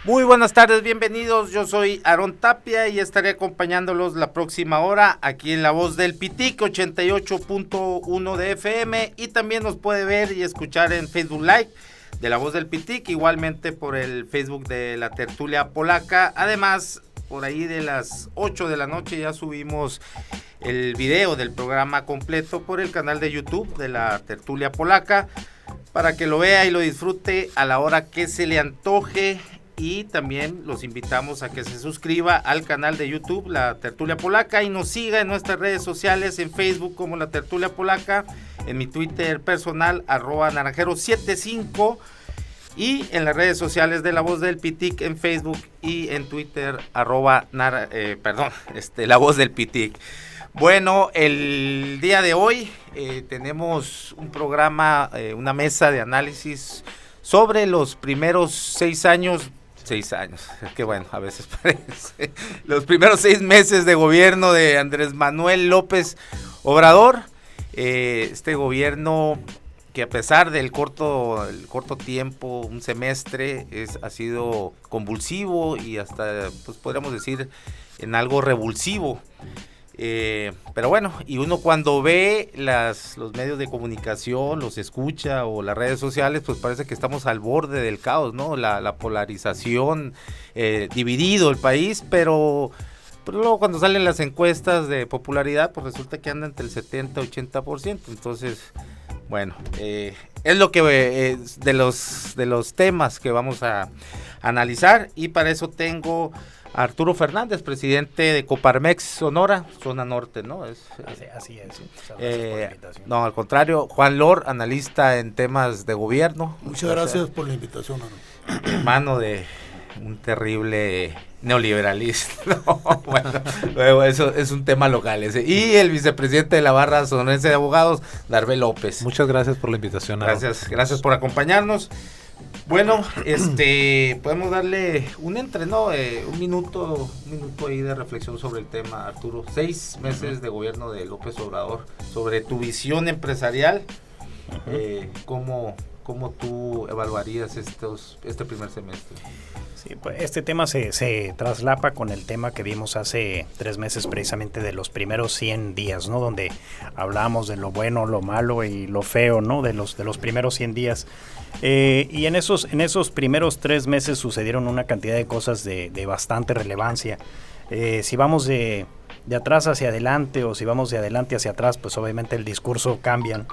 Muy buenas tardes, bienvenidos, yo soy Aarón Tapia y estaré acompañándolos la próxima hora aquí en La Voz del Pitic 88.1 de FM, y también nos puede ver y escuchar en Facebook Live de La Voz del Pitic, igualmente por el Facebook de La Tertulia Polaca. Además, por ahí de las 8 de la noche ya subimos el video del programa completo por el canal de YouTube de La Tertulia Polaca, para que lo vea y lo disfrute a la hora que se le antoje. Y también los invitamos a que se suscriba al canal de YouTube La Tertulia Polaca y nos siga en nuestras redes sociales, en Facebook como La Tertulia Polaca, en mi Twitter personal @naranjero75, y en las redes sociales de La Voz del Pitic en Facebook y en Twitter La Voz del Pitic. Bueno, el día de hoy tenemos un programa, una mesa de análisis sobre los primeros 6 años, que bueno, a veces parece, los primeros 6 meses de gobierno de Andrés Manuel López Obrador. Este gobierno que, a pesar del corto tiempo, un semestre, ha sido convulsivo y hasta, pues podríamos decir, en algo revulsivo. Pero bueno, y uno cuando ve los medios de comunicación, los escucha, o las redes sociales, pues parece que estamos al borde del caos, ¿no? La polarización, dividido el país, pero luego cuando salen las encuestas de popularidad, pues resulta que anda entre el 70-80%. Entonces, bueno, es lo que de los temas que vamos a analizar, y para eso tengo Arturo Fernández, presidente de Coparmex Sonora, zona norte, ¿no? Así es. No, al contrario, Juan Lor, analista en temas de gobierno. Muchas gracias por la invitación, Aaron. Hermano de un terrible neoliberalismo. Bueno, eso es un tema local ese. Y el vicepresidente de la Barra Sonorense de Abogados, Darbe López. Muchas gracias por la invitación, Aaron. Gracias por acompañarnos. Bueno, podemos darle un minuto ahí de reflexión sobre el tema, Arturo. 6 meses de gobierno de López Obrador, sobre tu visión empresarial. ¿Cómo tú evaluarías este primer semestre? Sí, pues este tema se traslapa con el tema que vimos hace 3 meses, precisamente de los primeros 100 días, ¿no? Donde hablábamos de lo bueno, lo malo y lo feo, ¿no? De los primeros 100 días. Y en esos primeros 3 meses sucedieron una cantidad de cosas de bastante relevancia. Si vamos de atrás hacia adelante, o si vamos de adelante hacia atrás, pues obviamente el discurso cambian.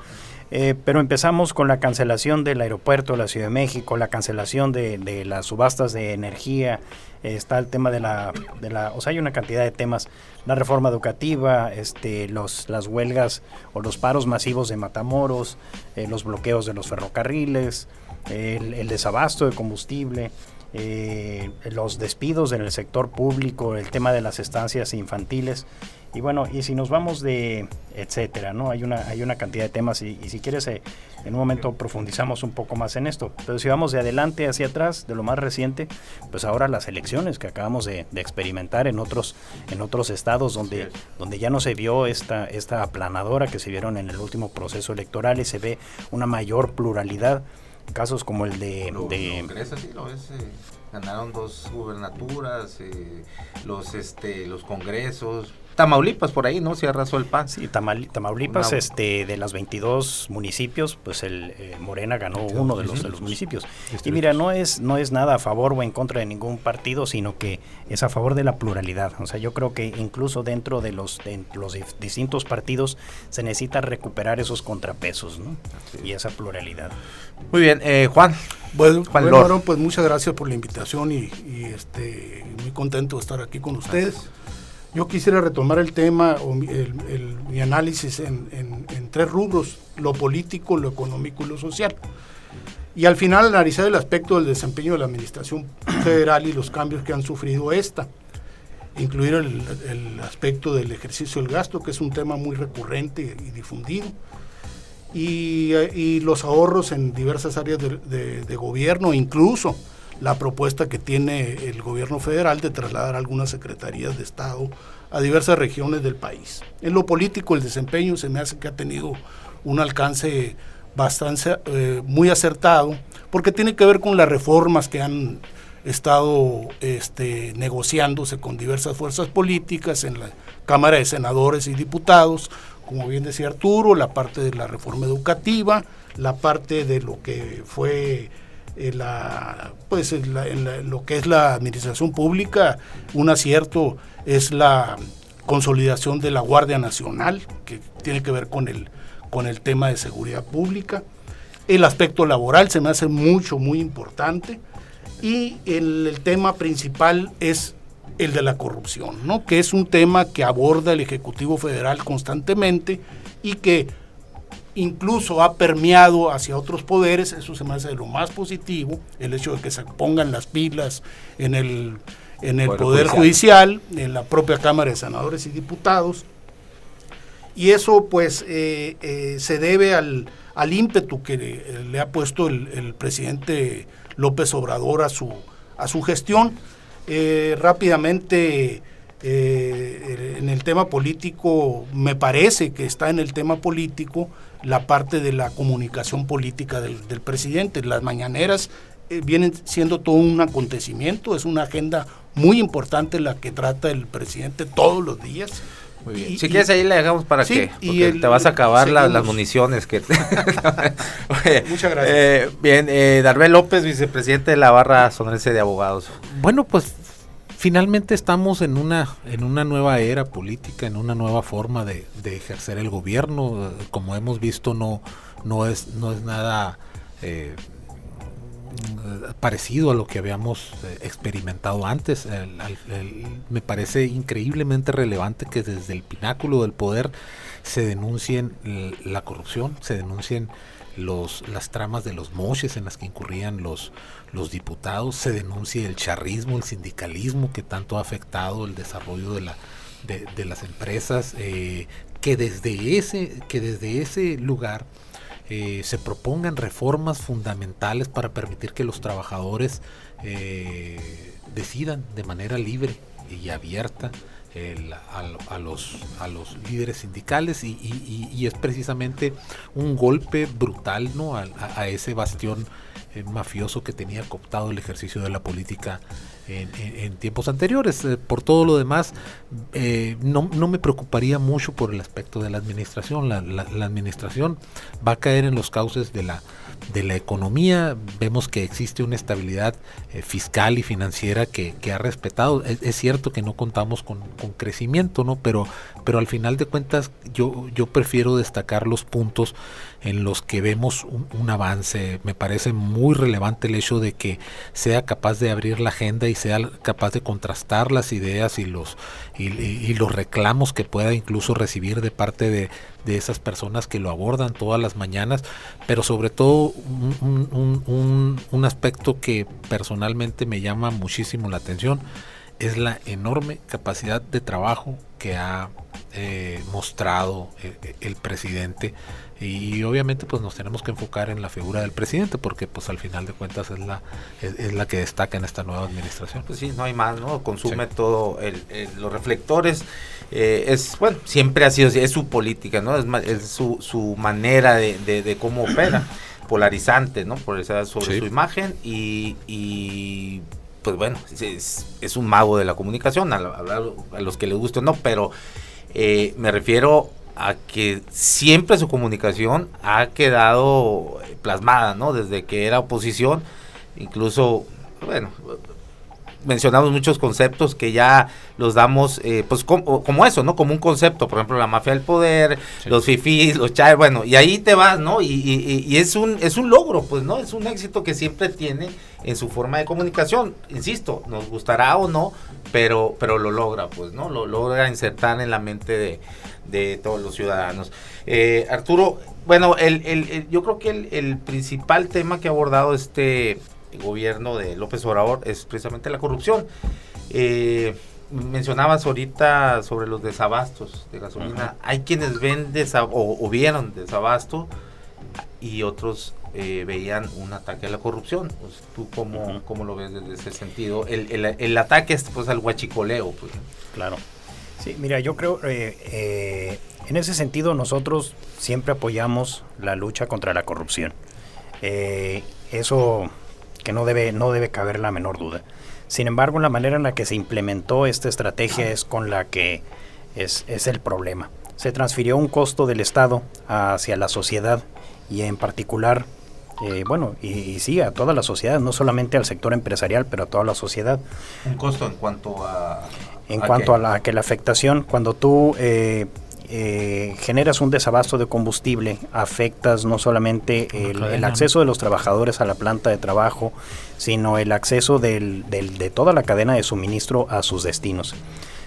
Pero empezamos con la cancelación del aeropuerto de la Ciudad de México, la cancelación de las subastas de energía, está el tema o sea, hay una cantidad de temas, la reforma educativa, las huelgas o los paros masivos de Matamoros, los bloqueos de los ferrocarriles, el desabasto de combustible, los despidos en el sector público, el tema de las estancias infantiles. Y bueno, y si nos vamos de etcétera, ¿no? Hay una cantidad de temas, y si quieres en un momento profundizamos un poco más en esto. Pero si vamos de adelante hacia atrás, de lo más reciente, pues ahora las elecciones que acabamos de experimentar en otros estados donde ya no se vio esta aplanadora que se vieron en el último proceso electoral, y se ve una mayor pluralidad. Casos como el de ganaron 2 gubernaturas, los congresos. Tamaulipas por ahí, ¿no? Se arrasó el PAN. Sí, Tamaulipas, de las 22 municipios, pues el Morena ganó uno de los municipios. Y mira, no es nada a favor o en contra de ningún partido, sino que es a favor de la pluralidad. O sea, yo creo que incluso dentro de los distintos partidos se necesita recuperar esos contrapesos, ¿no? Y esa pluralidad. Muy bien, Juan. Bueno, Aaron, pues muchas gracias por la invitación y muy contento de estar aquí con ustedes. Gracias. Yo quisiera retomar el tema, mi análisis en 3 rubros: lo político, lo económico y lo social. Y al final analizar el aspecto del desempeño de la administración federal y los cambios que han sufrido incluir el aspecto del ejercicio del gasto, que es un tema muy recurrente y difundido, y los ahorros en diversas áreas de gobierno, incluso la propuesta que tiene el gobierno federal de trasladar algunas secretarías de Estado a diversas regiones del país. En lo político, el desempeño se me hace que ha tenido un alcance muy acertado, porque tiene que ver con las reformas que han estado negociándose con diversas fuerzas políticas en la Cámara de Senadores y Diputados, como bien decía Arturo, la parte de la reforma educativa, la parte de lo que fue lo que es la administración pública. Un acierto es la consolidación de la Guardia Nacional, que tiene que ver con el tema de seguridad pública. El aspecto laboral se me hace muy importante, y el tema principal es el de la corrupción, ¿no? Que es un tema que aborda el Ejecutivo Federal constantemente y que incluso ha permeado hacia otros poderes. Eso se me hace de lo más positivo, el hecho de que se pongan las pilas en el Poder Judicial, en la propia Cámara de Senadores y Diputados, y eso pues se debe al ímpetu que le ha puesto el presidente López Obrador a su gestión. Rápidamente, en el tema político, me parece que está en el tema político la parte de la comunicación política del presidente. Las mañaneras vienen siendo todo un acontecimiento, es una agenda muy importante la que trata el presidente todos los días. Muy bien. Si quieres ahí le dejamos para que te vas a acabar las municiones que Oye, muchas gracias. Bien, Darbel López, vicepresidente de la Barra Sonorense de Abogados. Bueno, pues finalmente estamos en una nueva era política, en una nueva forma de ejercer el gobierno. Como hemos visto, no es nada parecido a lo que habíamos experimentado antes. Me parece increíblemente relevante que desde el pináculo del poder se denuncien la corrupción, se denuncien las tramas de los moches en las que incurrían los diputados, se denuncie el charrismo, el sindicalismo que tanto ha afectado el desarrollo de las empresas, que desde ese lugar se propongan reformas fundamentales para permitir que los trabajadores decidan de manera libre y abierta a los líderes sindicales, y es precisamente un golpe brutal, ¿no?, a ese bastión mafioso que tenía cooptado el ejercicio de la política en tiempos anteriores. Por todo lo demás, no me preocuparía mucho por el aspecto de la administración. La administración va a caer en los cauces de la economía. Vemos que existe una estabilidad fiscal y financiera que ha respetado. Es cierto que no contamos con crecimiento, ¿no? Pero al final de cuentas yo prefiero destacar los puntos en los que vemos un avance. Me parece muy relevante el hecho de que sea capaz de abrir la agenda y sea capaz de contrastar las ideas y los reclamos que pueda incluso recibir de parte de esas personas que lo abordan todas las mañanas, pero sobre todo un aspecto que personalmente me llama muchísimo la atención es la enorme capacidad de trabajo que ha mostrado el presidente, y obviamente pues nos tenemos que enfocar en la figura del presidente, porque pues al final de cuentas es la que destaca en esta nueva administración. Pues sí, no hay más, ¿no? Consume todo los reflectores. Bueno, siempre ha sido así, es su política, ¿no? Es su manera de cómo opera, polarizante, ¿no? Polarizada sobre su imagen, y pues bueno, es un mago de la comunicación, a los que les guste o no, pero me refiero a que siempre su comunicación ha quedado plasmada, ¿no? Desde que era oposición, incluso, bueno, mencionamos muchos conceptos que ya los damos, pues como eso, ¿no? Como un concepto, por ejemplo, la mafia del poder, los fifís, los chai, bueno, y ahí te vas, ¿no? Y es un logro, pues, ¿no? Es un éxito que siempre tiene en su forma de comunicación. Insisto, nos gustará o no, pero lo logra, pues, ¿no? Lo logra insertar en la mente de todos los ciudadanos. Arturo, bueno, yo creo que el principal tema que ha abordado este gobierno de López Obrador es precisamente la corrupción. Mencionabas ahorita sobre los desabastos de gasolina. Hay quienes ven o vieron desabasto, y otros veían un ataque a la corrupción. Pues, ¿tú cómo lo ves desde ese sentido? El ataque es pues al huachicoleo, pues. Claro. Sí, mira, yo creo En ese sentido, nosotros siempre apoyamos la lucha contra la corrupción. Eso que no debe caber la menor duda. Sin embargo, la manera en la que se implementó esta estrategia es con la que es el problema. Se transfirió un costo del Estado hacia la sociedad y en particular, y sí, a toda la sociedad, no solamente al sector empresarial, pero a toda la sociedad. ¿Un costo en cuanto a...? En cuanto a la afectación, cuando tú generas un desabasto de combustible, afectas no solamente el acceso de los trabajadores a la planta de trabajo, sino el acceso de toda la cadena de suministro a sus destinos.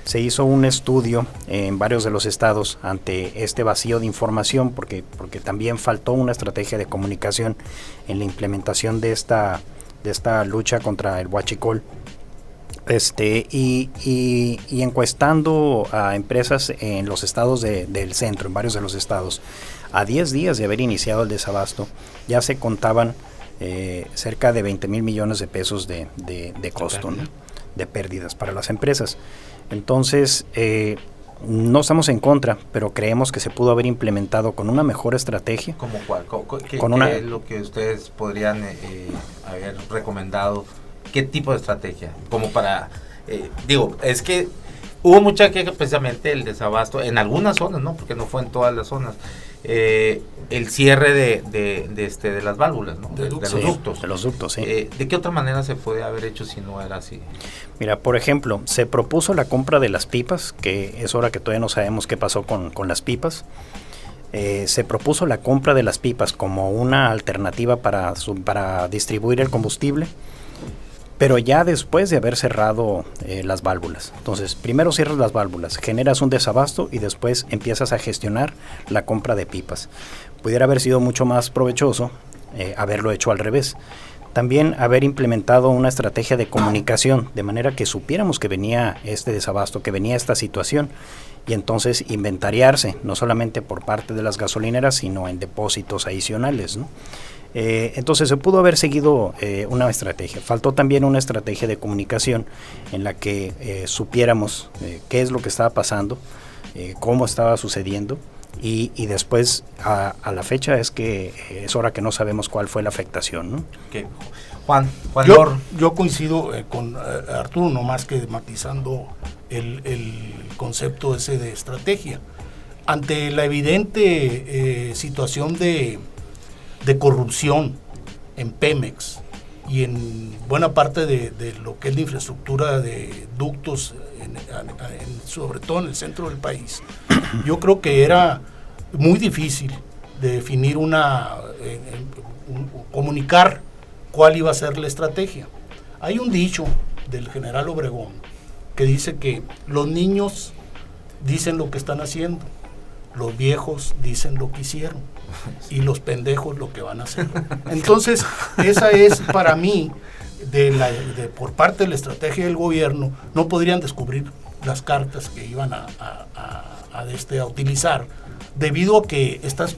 Se hizo un estudio en varios de los estados ante este vacío de información, porque también faltó una estrategia de comunicación en la implementación de esta lucha contra el huachicol. Y encuestando a empresas en los estados del centro, en varios de los estados, a 10 días de haber iniciado el desabasto, ya se contaban cerca de 20,000 millones de pesos de costo, ¿no? De pérdidas para las empresas. Entonces, no estamos en contra, pero creemos que se pudo haber implementado con una mejor estrategia. ¿Cómo cuál? ¿Qué es lo que ustedes podrían haber recomendado? ¿Qué tipo de estrategia? Como para, es que hubo mucha queja precisamente el desabasto en algunas zonas, ¿no? Porque no fue en todas las zonas. El cierre de las válvulas, ¿no? De los ductos. De los ductos, sí. ¿De qué otra manera se puede haber hecho si no era así? Mira, por ejemplo, se propuso la compra de las pipas, que es hora que todavía no sabemos qué pasó con las pipas. Se propuso la compra de las pipas como una alternativa para distribuir el combustible, pero ya después de haber cerrado las válvulas. Entonces, primero cierras las válvulas, generas un desabasto y después empiezas a gestionar la compra de pipas. Pudiera haber sido mucho más provechoso haberlo hecho al revés. También haber implementado una estrategia de comunicación, de manera que supiéramos que venía este desabasto, que venía esta situación, y entonces inventariarse, no solamente por parte de las gasolineras, sino en depósitos adicionales, ¿no? Entonces se pudo haber seguido una estrategia. Faltó también una estrategia de comunicación en la que supiéramos qué es lo que estaba pasando, cómo estaba sucediendo, y después a la fecha es que es hora que no sabemos cuál fue la afectación, ¿no? Okay. Juan yo coincido con Arturo, no más que matizando el concepto ese de estrategia. Ante la evidente situación de corrupción en Pemex y en buena parte de lo que es la infraestructura de ductos, sobre todo en el centro del país, yo creo que era muy difícil de definir comunicar cuál iba a ser la estrategia. Hay un dicho del general Obregón que dice que los niños dicen lo que están haciendo, los viejos dicen lo que hicieron y los pendejos lo que van a hacer. Entonces, esa es para mí, por parte de la estrategia del gobierno, no podrían descubrir las cartas que iban a utilizar, debido a que estás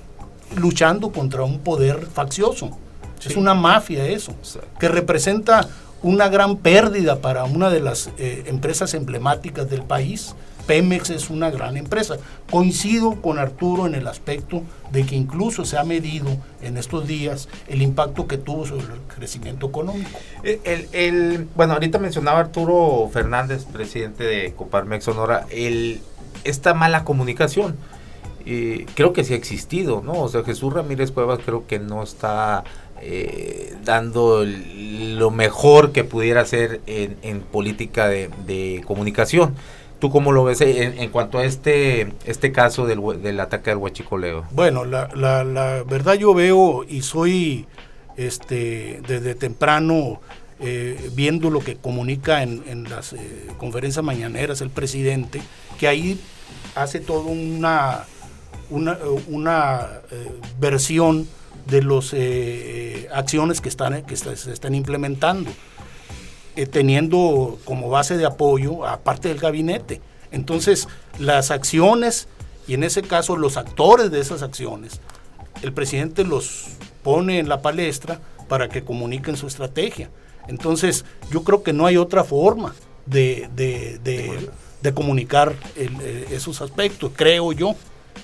luchando contra un poder faccioso. Sí. Es una mafia eso, que representa una gran pérdida para una de las empresas emblemáticas del país. Pemex es una gran empresa. Coincido con Arturo en el aspecto de que incluso se ha medido en estos días el impacto que tuvo sobre el crecimiento económico. Bueno, ahorita mencionaba Arturo Fernández, presidente de Coparmex Sonora, esta mala comunicación. Creo que sí ha existido, ¿no? O sea, Jesús Ramírez Cuevas creo que no está dando lo mejor que pudiera hacer en política de comunicación. ¿Tú cómo lo ves en cuanto a este caso del ataque al huachicoleo? Bueno, la verdad yo veo y soy desde temprano viendo lo que comunica en las conferencias mañaneras el presidente, que ahí hace toda una versión de las acciones que se están implementando, teniendo como base de apoyo aparte del gabinete. Entonces, las acciones, y en ese caso los actores de esas acciones, el presidente los pone en la palestra para que comuniquen su estrategia. Entonces, yo creo que no hay otra forma de comunicar esos aspectos, creo yo.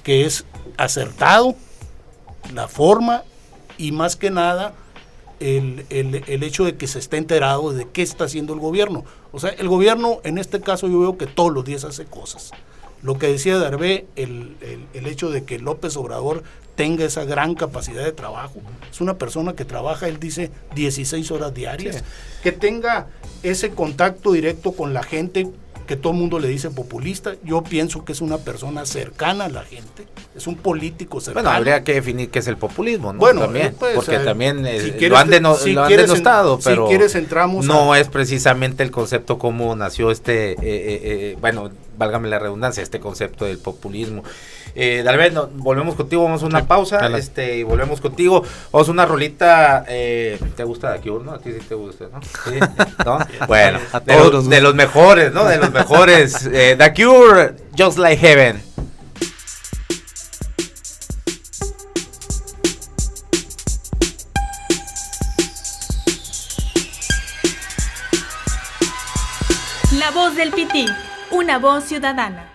que es acertado la forma y más que nada el hecho de que se esté enterado de qué está haciendo el gobierno. O sea, el gobierno en este caso yo veo que todos los días hace cosas. Lo que decía Darvé, el hecho de que López Obrador tenga esa gran capacidad de trabajo. Es una persona que trabaja, él dice, 16 horas diarias. Sí. Que tenga ese contacto directo con la gente, que todo el mundo le dice populista. Yo pienso que es una persona cercana a la gente, es un político cercano. Bueno, habría que definir qué es el populismo, ¿no? Bueno, también, pues, porque también si lo han denostado, pero si quieres entramos no es precisamente el concepto como nació bueno, válgame la redundancia, este concepto del populismo. Dalvet, volvemos contigo, vamos a una pausa, y volvemos contigo, vamos a una rolita, ¿te gusta The Cure, no? A ti sí te gusta, ¿no? ¿Sí? ¿No? Bueno, de los mejores, ¿no? De los mejores, The Cure, Just Like Heaven. La voz del Pití, una voz ciudadana.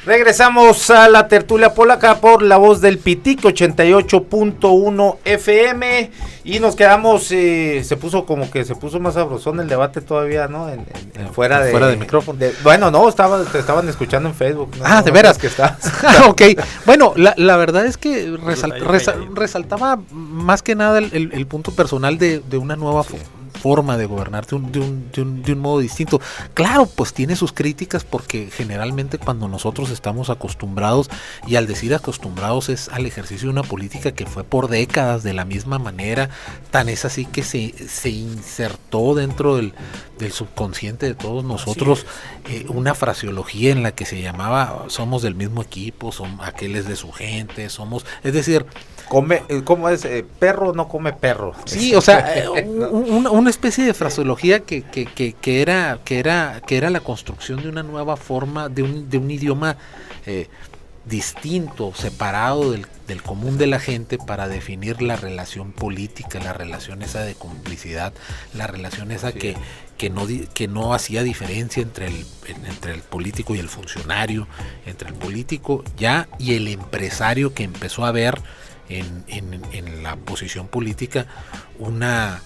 Regresamos a la tertulia polaca por la voz del Pitic 88.1 FM y nos quedamos, se puso más sabrosón el debate todavía, ¿no? Fuera de micrófono. Bueno, no, te estaban escuchando en Facebook. ¿No? ¿De veras? Que estás. Ok, bueno, la verdad es que resaltaba más que nada el punto personal de una nueva forma de gobernar de un modo distinto. Claro, pues tiene sus críticas porque generalmente cuando nosotros estamos acostumbrados, y al decir acostumbrados es al ejercicio de una política que fue por décadas de la misma manera, tan es así que se insertó dentro del subconsciente de todos nosotros una fraseología en la que se llamaba somos del mismo equipo, aquel es de su gente, es decir, ¿cómo es? Perro no come perro. Sí, o sea, una especie de fraseología que era la construcción de una nueva forma, de un idioma distinto, separado del común de la gente para definir la relación política, la relación esa de complicidad, la relación esa que no hacía diferencia entre el político y el funcionario, entre el político ya y el empresario, que empezó a ver en la posición política una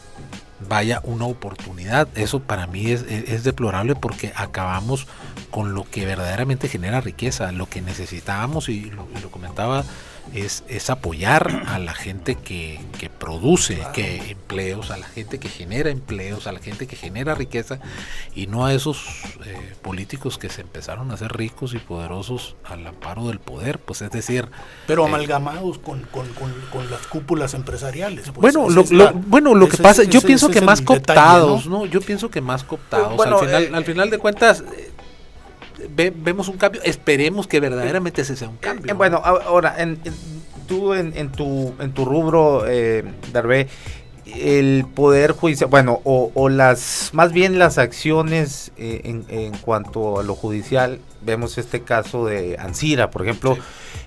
oportunidad. Eso para mí es deplorable porque acabamos con lo que verdaderamente genera riqueza. Lo que necesitábamos, y lo comentaba, es apoyar a la gente que produce empleos, a la gente que genera empleos, a la gente que genera riqueza, y no a esos políticos que se empezaron a hacer ricos y poderosos al amparo del poder, pues es decir, pero amalgamados con las cúpulas empresariales. Pues, lo que pasa, yo pienso que más cooptados, ¿no? Yo pienso que más cooptados. Bueno, al final de cuentas vemos un cambio, esperemos que verdaderamente ese sea un cambio. Bueno, ahora, tú en tu rubro, Darvé, el poder judicial, bueno, más bien las acciones en cuanto a lo judicial, vemos este caso de Ancira, por ejemplo,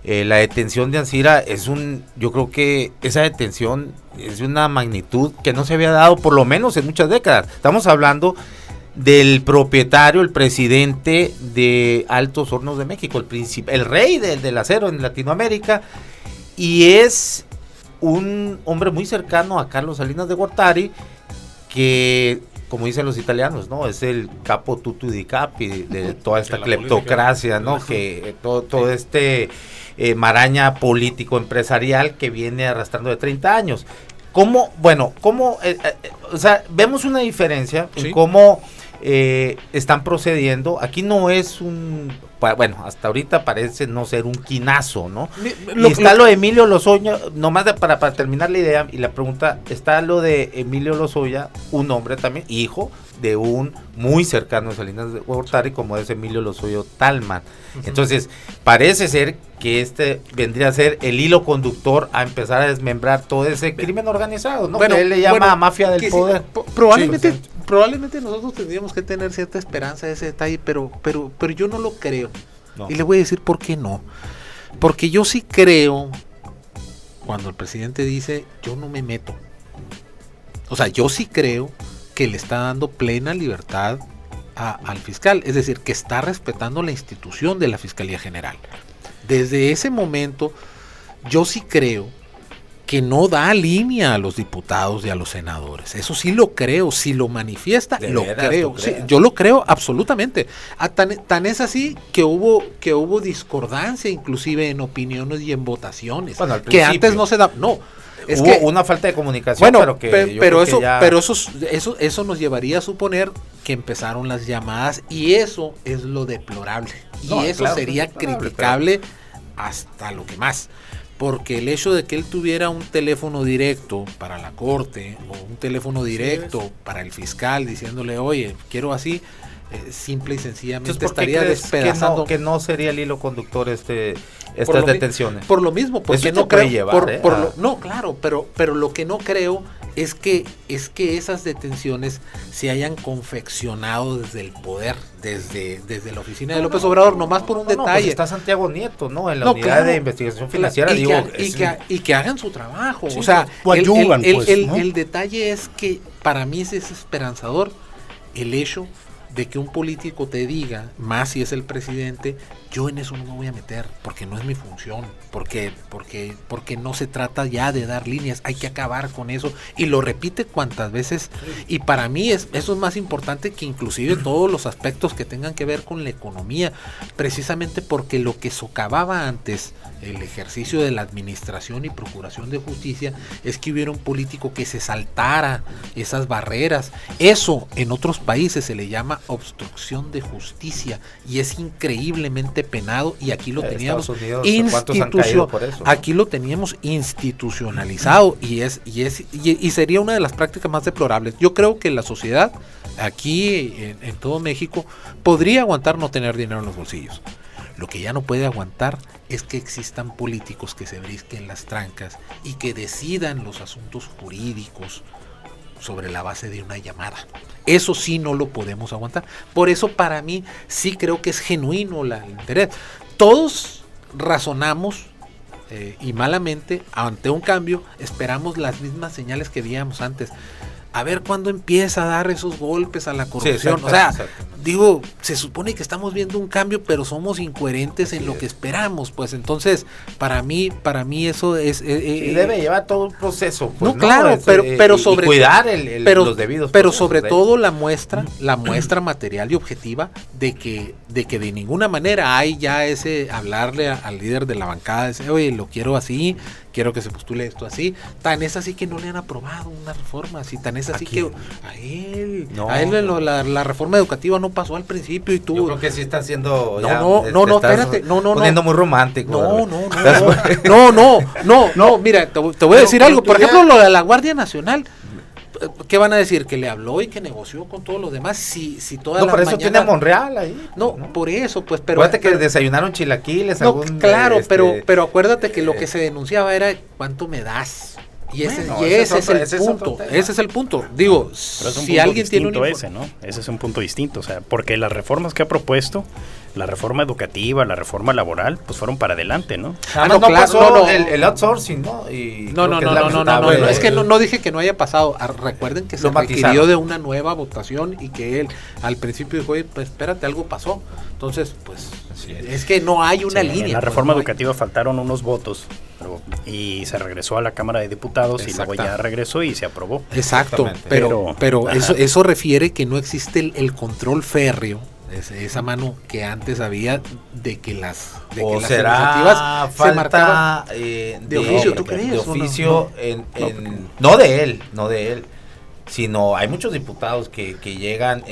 la detención de Ancira yo creo que esa detención es de una magnitud que no se había dado por lo menos en muchas décadas. Estamos hablando del propietario, el presidente de Altos Hornos de México, el rey del acero en Latinoamérica, y es un hombre muy cercano a Carlos Salinas de Gortari, que, como dicen los italianos, ¿no? Es el capo tutti di capi de toda esta cleptocracia, ¿no? Que todo este maraña político empresarial que viene arrastrando de 30 años. O sea, vemos una diferencia en cómo están procediendo. Aquí no es hasta ahorita parece no ser un quinazo, ¿no? Lo de Emilio Lozoya, nomás para terminar la idea y la pregunta, está lo de Emilio Lozoya, un hombre también, hijo de un muy cercano a Salinas de Gortari, como es Emilio Lozoya Talman. Uh-huh. Entonces, parece ser que vendría a ser el hilo conductor a empezar a desmembrar todo ese crimen organizado, ¿no? Bueno, que él le llama mafia del poder. Probablemente nosotros tendríamos que tener cierta esperanza de ese detalle, pero yo no lo creo. No. Y le voy a decir por qué no. Porque yo sí creo cuando el presidente dice, yo no me meto. O sea, yo sí creo que le está dando plena libertad al fiscal, es decir, que está respetando la institución de la Fiscalía General. Desde ese momento, yo sí creo que no da línea a los diputados y a los senadores. Eso sí lo creo, si lo manifiesta, lo creo. Sí, yo lo creo absolutamente. Tan es así que hubo discordancia inclusive en opiniones y en votaciones, bueno, que antes no se daba. No, hubo una falta de comunicación, bueno, pero eso nos llevaría a suponer que empezaron las llamadas, y eso es lo deplorable. Y eso claro, sería criticable hasta lo que más. Porque el hecho de que él tuviera un teléfono directo para la corte o un teléfono directo para el fiscal diciéndole, oye, quiero así, simple y sencillamente entonces, estaría despedazando. Que no sería el hilo conductor estas detenciones. Por lo mismo, porque eso no creo llevar, no, claro, pero lo que no creo es que esas detenciones se hayan confeccionado desde el poder, desde la oficina de López Obrador, nomás por un detalle. Pues está Santiago Nieto, ¿no? En la unidad de investigación financiera. Y que hagan su trabajo. Sí, o sea, el detalle es que para mí es esperanzador el hecho de que un político te diga, más si es el presidente, yo en eso no me voy a meter, porque no es mi función, porque no se trata ya de dar líneas, hay que acabar con eso, y lo repite cuantas veces, y para mí eso es más importante que inclusive todos los aspectos que tengan que ver con la economía, precisamente porque lo que socavaba antes el ejercicio de la administración y procuración de justicia es que hubiera un político que se saltara esas barreras. Eso en otros países se le llama obstrucción de justicia y es increíblemente penado, y aquí lo teníamos aquí lo teníamos institucionalizado y sería una de las prácticas más deplorables. Yo creo que la sociedad aquí en todo México podría aguantar no tener dinero en los bolsillos. Lo que ya no puede aguantar es que existan políticos que se brisquen las trancas y que decidan los asuntos jurídicos sobre la base de una llamada. Eso sí no lo podemos aguantar. Por eso para mí sí creo que es genuino el interés. Todos razonamos y malamente ante un cambio esperamos las mismas señales que veíamos antes. A ver cuándo empieza a dar esos golpes a la corrupción. Sí, exacto. Digo, se supone que estamos viendo un cambio, pero somos incoherentes en lo que esperamos, pues entonces, para mí eso es... debe llevar todo un proceso. Pues, no, claro, pero sobre... cuidar los debidos pero procesos, sobre todo la muestra material y objetiva de que de ninguna manera hay ya hablarle al líder de la bancada, decir, oye, lo quiero así, quiero que se postule esto así. Tan es así que no le han aprobado una reforma así, tan es así que a él la reforma educativa no pasó al principio y tú... Yo creo que sí está haciendo... espérate, poniendo muy romántico. No, mira, te voy a decir algo, por ejemplo, lo de la Guardia Nacional. ¿Qué van a decir? Que le habló y que negoció con todos los demás. Si toda la por eso mañana... tiene a Monreal ahí. No, por eso, pues, pero... Acuérdate que desayunaron chilaquiles. Claro, pero acuérdate que lo que se denunciaba era ¿cuánto me das? Y ese es el punto. Digo, si alguien tiene un ese es un punto distinto, o sea, porque las reformas que ha propuesto, la reforma educativa, la reforma laboral, pues fueron para adelante, ¿no? El outsourcing, ¿no? No, es que no dije que no haya pasado. Recuerden que se requirió de una nueva votación y que él al principio dijo, oye, pues espérate, algo pasó. Entonces, pues, es que no hay una línea. En la reforma educativa faltaron unos votos y se regresó a la Cámara de Diputados y luego ya regresó y se aprobó. Exacto, pero eso refiere que no existe el control férreo, esa mano que antes había de que las iniciativas se marcaban de oficio, ¿tú crees? De oficio, no de él, sino hay muchos diputados que llegan,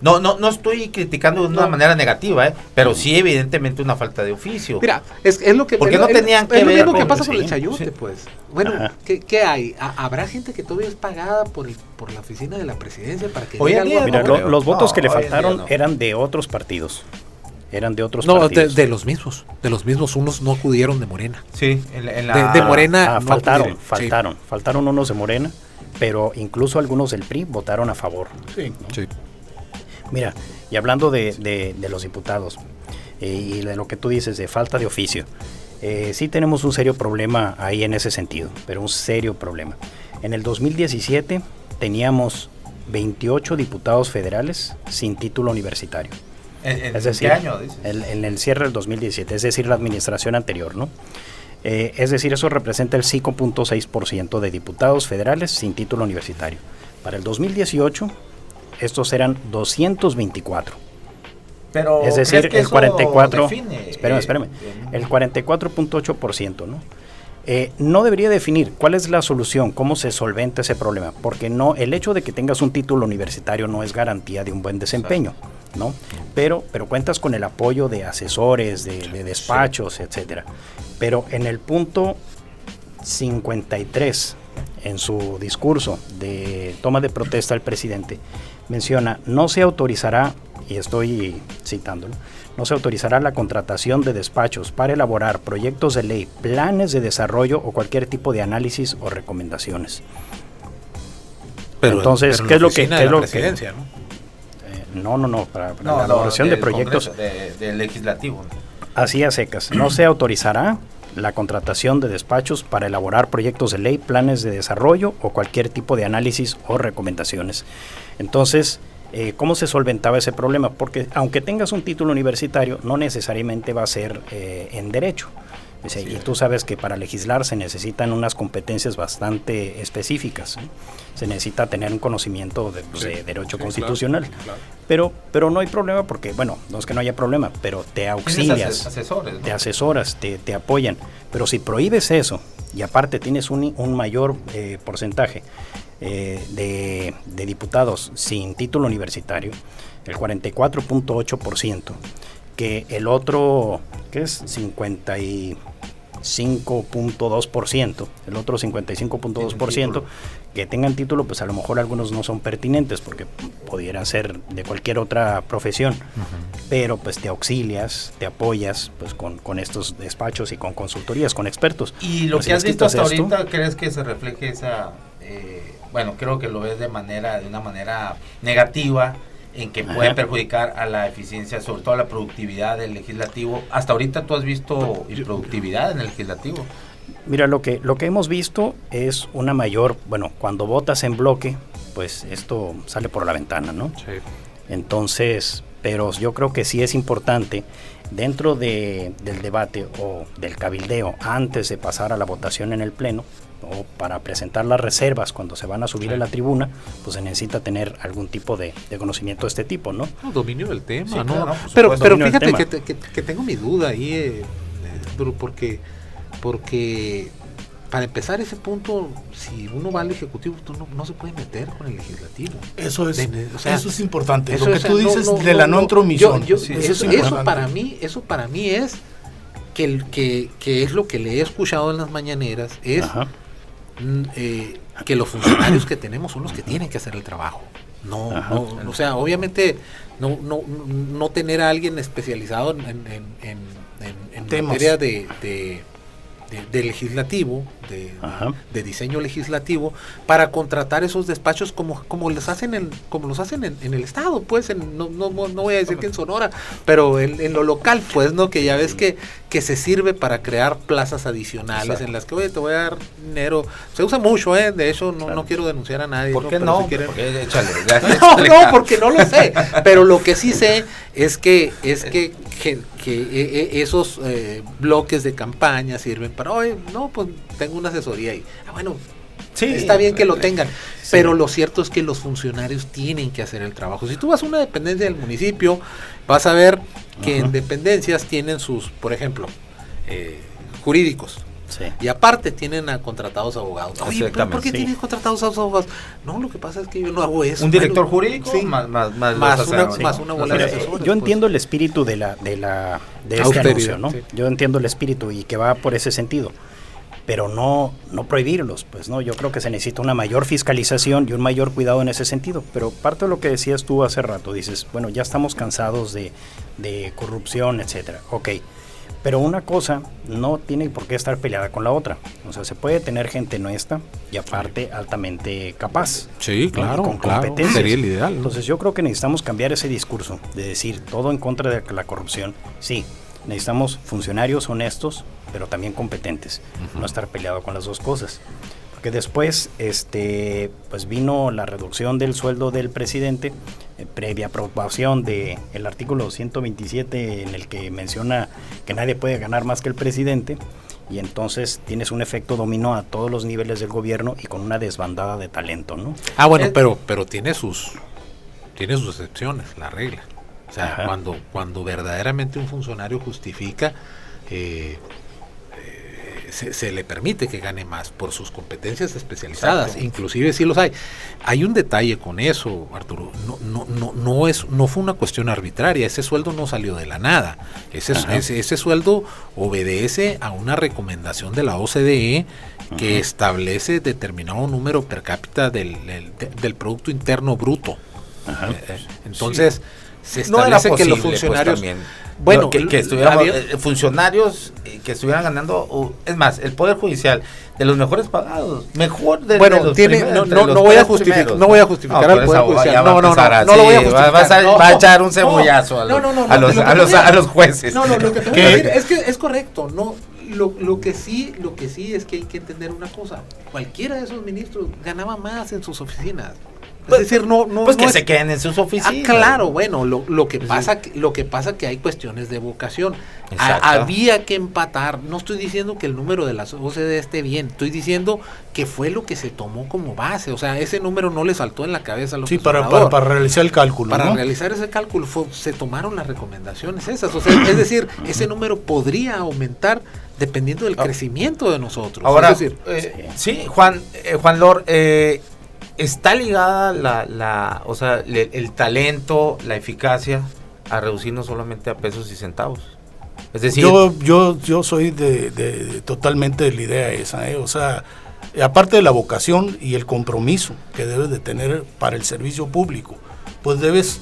no estoy criticando de una manera negativa, pero sí evidentemente una falta de oficio. Mira, es lo que... Porque no tenían que ver... Es lo mismo que pasa con el chayote, pues. Bueno, ¿qué hay? ¿Habrá gente que todavía es pagada por la oficina de la presidencia para que... Mira, los votos que le faltaron eran de otros partidos. Eran de otros partidos. De los mismos, unos no acudieron de Morena. Sí, de Morena no faltaron unos de Morena, pero incluso algunos del PRI votaron a favor. Sí. Mira, y hablando de los diputados y de lo que tú dices de falta de oficio, sí tenemos un serio problema ahí en ese sentido, pero un serio problema. En el 2017 teníamos 28 diputados federales sin título universitario. ¿En Es decir, qué año dices? en el cierre del 2017, es decir, la administración anterior, ¿no? Es decir, eso representa el 5.6% de diputados federales sin título universitario. Para el 2018, estos eran 224. Pero Es decir, ¿crees que el eso 44, define, espérame, el 44.8%, ¿no? No debería definir cuál es la solución, cómo se solventa ese problema, porque no, el hecho de que tengas un título universitario no es garantía de un buen desempeño, ¿no? Pero cuentas con el apoyo de asesores, de despachos, etcétera. Pero en el punto 53, en su discurso de toma de protesta al presidente, menciona, no se autorizará, y estoy citándolo, no se autorizará la contratación de despachos para elaborar proyectos de ley, planes de desarrollo o cualquier tipo de análisis o recomendaciones. Entonces, ¿qué es lo que...? Presidencia, ¿no? No, para la elaboración de proyectos... Del legislativo. Así a secas. No se autorizará la contratación de despachos para elaborar proyectos de ley, planes de desarrollo o cualquier tipo de análisis o recomendaciones. Entonces, ¿cómo se solventaba ese problema? Porque aunque tengas un título universitario, no necesariamente va a ser en derecho. Y tú sabes que para legislar se necesitan unas competencias bastante específicas, ¿eh? Se necesita tener un conocimiento de derecho constitucional. Claro. Pero no hay problema porque, bueno, no es que no haya problema, pero te auxilias, asesores, ¿no? te asesoras, te apoyan. Pero si prohíbes eso y aparte tienes un mayor porcentaje de diputados sin título universitario, el 44.8%, que el otro, ¿qué es? 55.2%, el otro 55.2% que tengan título, pues a lo mejor algunos no son pertinentes porque pudieran ser de cualquier otra profesión, pero pues te auxilias, te apoyas pues con estos despachos y con consultorías, con expertos. Y lo que has visto hasta ahorita, ¿crees que se refleje esa, bueno, creo que lo ves de una manera negativa, en que puede perjudicar a la eficiencia, sobre todo a la productividad del legislativo? Hasta ahorita tú has visto productividad en el legislativo. Mira, lo que hemos visto es una mayor, bueno, cuando votas en bloque, pues esto sale por la ventana, ¿no? Sí. Entonces, pero yo creo que sí es importante dentro del debate o del cabildeo antes de pasar a la votación en el pleno, o para presentar las reservas cuando se van a subir a la tribuna, pues se necesita tener algún tipo de conocimiento de este tipo, ¿no? Dominio del tema, sí, ¿no? Claro, pero fíjate que tengo mi duda ahí, porque para empezar ese punto, si uno va al Ejecutivo, tú no se puede meter con el Legislativo. Eso es importante. Eso, lo que tú dices de la no intromisión. Eso para mí es que es lo que le he escuchado en las mañaneras, es que los funcionarios que tenemos son los que tienen que hacer el trabajo. O sea, obviamente no tener a alguien especializado en materia de legislativo, de diseño legislativo, para contratar esos despachos como los hacen en el estado, pues no voy a decir que en Sonora, pero en lo local, pues, no, que ya ves que se sirve para crear plazas adicionales en las que, oye, te voy a dar dinero. Se usa mucho, de hecho no quiero denunciar a nadie. ¿Por qué no? Si quieren... Échale, no, porque no lo sé, pero lo que sí sé es que esos bloques de campaña sirven para, oye, no, pues tengo una asesoría ahí. Bueno, sí, está bien que lo tengan, pero lo cierto es que los funcionarios tienen que hacer el trabajo. Si tú vas a una dependencia del municipio, vas a ver que en dependencias tienen sus, por ejemplo, jurídicos. Sí. Y aparte tienen a contratados abogados. Oye, ¿pero por qué tienes contratados abogados? No, lo que pasa es que yo no hago eso. ¿Un director jurídico? Sí. Más una bola de asesores. Yo entiendo el espíritu de este anuncio, ¿no? Sí. Yo entiendo el espíritu y que va por ese sentido. Pero no prohibirlos, pues no, yo creo que se necesita una mayor fiscalización y un mayor cuidado en ese sentido. Pero parte de lo que decías tú hace rato, dices, bueno, ya estamos cansados de corrupción, etcétera. Ok. Pero una cosa no tiene por qué estar peleada con la otra. O sea, se puede tener gente honesta y aparte altamente capaz. Sí, claro, con competencias. Sería el ideal, ¿no? Entonces yo creo que necesitamos cambiar ese discurso de decir todo en contra de la corrupción. Sí, necesitamos funcionarios honestos, pero también competentes. No estar peleado con las dos cosas. porque después pues vino la reducción del sueldo del presidente, previa aprobación del artículo 127 en el que menciona que nadie puede ganar más que el presidente, y entonces tienes un efecto dominó a todos los niveles del gobierno y con una desbandada de talento, ¿no? Bueno, pero tiene sus excepciones, la regla. O sea, cuando verdaderamente un funcionario justifica, se le permite que gane más por sus competencias especializadas. Exacto. Inclusive sí los hay. Hay un detalle con eso, Arturo. No fue una cuestión arbitraria. Ese sueldo no salió de la nada. Ese sueldo obedece a una recomendación de la OCDE que establece determinado número per cápita del Producto Interno Bruto. Entonces, se establece que los funcionarios... Bueno, que estuvieran funcionarios que estuvieran ganando, es más, el Poder Judicial de los mejores pagados, mejor de los primeros, no voy a justificar al Poder Judicial. No lo voy a justificar. Va a echar un cebollazo a los jueces. Lo que te voy a decir es que es correcto, no. Lo que sí es que hay que entender una cosa. Cualquiera de esos ministros ganaba más en sus oficinas. Es decir, que se queden en sus oficinas. Claro, bueno, lo que pasa que hay cuestiones de vocación. Había que empatar. No estoy diciendo que el número de la OCDE esté bien, estoy diciendo que fue lo que se tomó como base. O sea, ese número no le saltó en la cabeza a los para realizar el cálculo. Para realizar ese cálculo se tomaron las recomendaciones esas. O sea, es decir, ese número podría aumentar dependiendo del crecimiento de nosotros. Ahora, es decir, sí, Juan Lor, ¿está ligada el talento, la eficacia a reducirnos solamente a pesos y centavos? Es decir, yo soy totalmente de la idea esa, o sea, aparte de la vocación y el compromiso que debes de tener para el servicio público, pues debes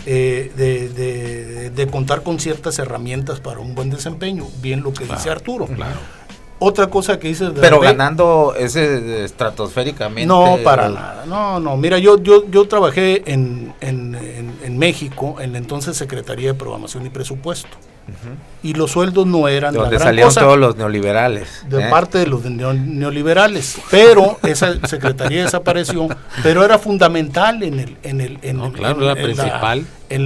de contar con ciertas herramientas para un buen desempeño, bien lo que dice Arturo. Claro. Otra cosa que dices... Pero ganando ese estratosféricamente... No, para nada. No. Mira, yo trabajé en México, en la entonces Secretaría de Programación y Presupuesto. Y los sueldos no eran donde salieron todos los neoliberales. De parte de los neoliberales. Pero esa secretaría desapareció, pero era fundamental en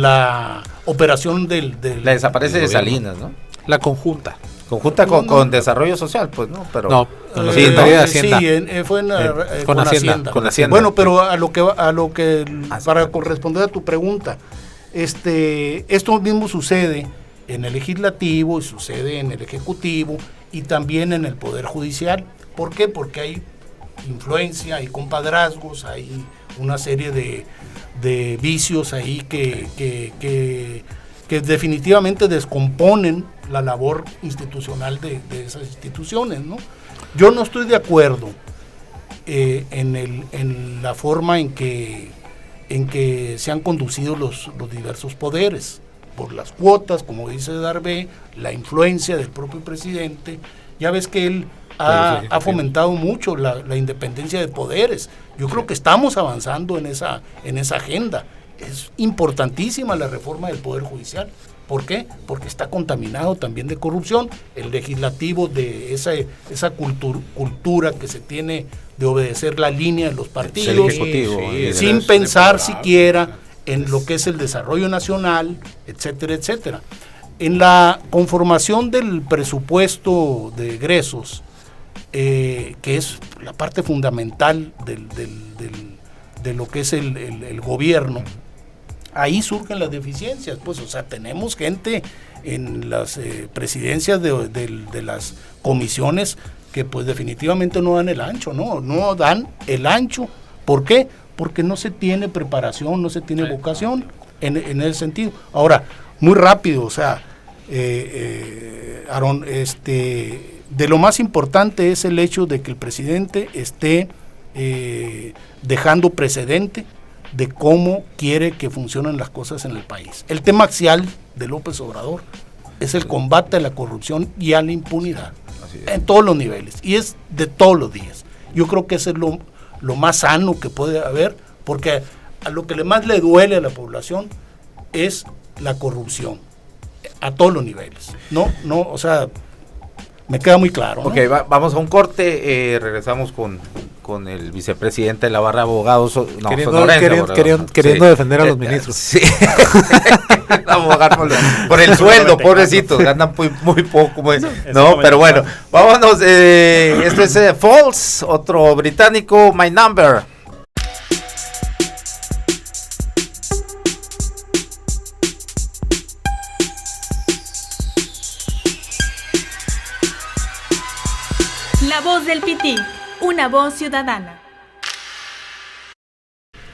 la operación del la desaparece de Salinas, ¿no? La conjunta con desarrollo social, pues, ¿no? Pero fue con Hacienda. Bueno, pero a lo que para corresponder a tu pregunta, esto mismo sucede en el legislativo y sucede en el ejecutivo y también en el poder judicial. ¿Por qué? Porque hay influencia, hay compadrazgos, hay una serie de vicios ahí que definitivamente descomponen la labor institucional de esas instituciones, ¿no? Yo no estoy de acuerdo en la forma en que se han conducido los diversos poderes, por las cuotas, como dice Darbe, la influencia del propio presidente. Ya ves que él ha fomentado mucho la independencia de poderes. Yo creo que estamos avanzando en esa agenda. Es importantísima la reforma del Poder Judicial. ¿Por qué? Porque está contaminado también de corrupción. El legislativo, de esa cultura que se tiene de obedecer la línea de los partidos, sin pensar siquiera en lo que es el desarrollo nacional, etcétera, etcétera. En la conformación del presupuesto de egresos, que es la parte fundamental de lo que es el gobierno, ahí surgen las deficiencias, pues, o sea, tenemos gente en las presidencias de las comisiones que pues definitivamente no dan el ancho, no dan el ancho. ¿Por qué? Porque no se tiene preparación, no se tiene vocación en ese sentido. Ahora, muy rápido, o sea, Aarón, de lo más importante es el hecho de que el presidente esté dejando precedente de cómo quiere que funcionen las cosas en el país. El tema axial de López Obrador es el combate a la corrupción y a la impunidad en todos los niveles, y es de todos los días. Yo creo que eso es lo más sano que puede haber, porque a lo que más le duele a la población es la corrupción a todos los niveles. O sea, me queda muy claro, ¿no? Ok, vamos a un corte, regresamos con con el vicepresidente de la barra de abogados, queriendo defender a los ministros. Sí. Abogar por el sueldo, pobrecitos, ganan muy poco. No, pero bueno, vámonos. Esto es Falls, otro británico, My Number. La voz del Pití, una voz ciudadana.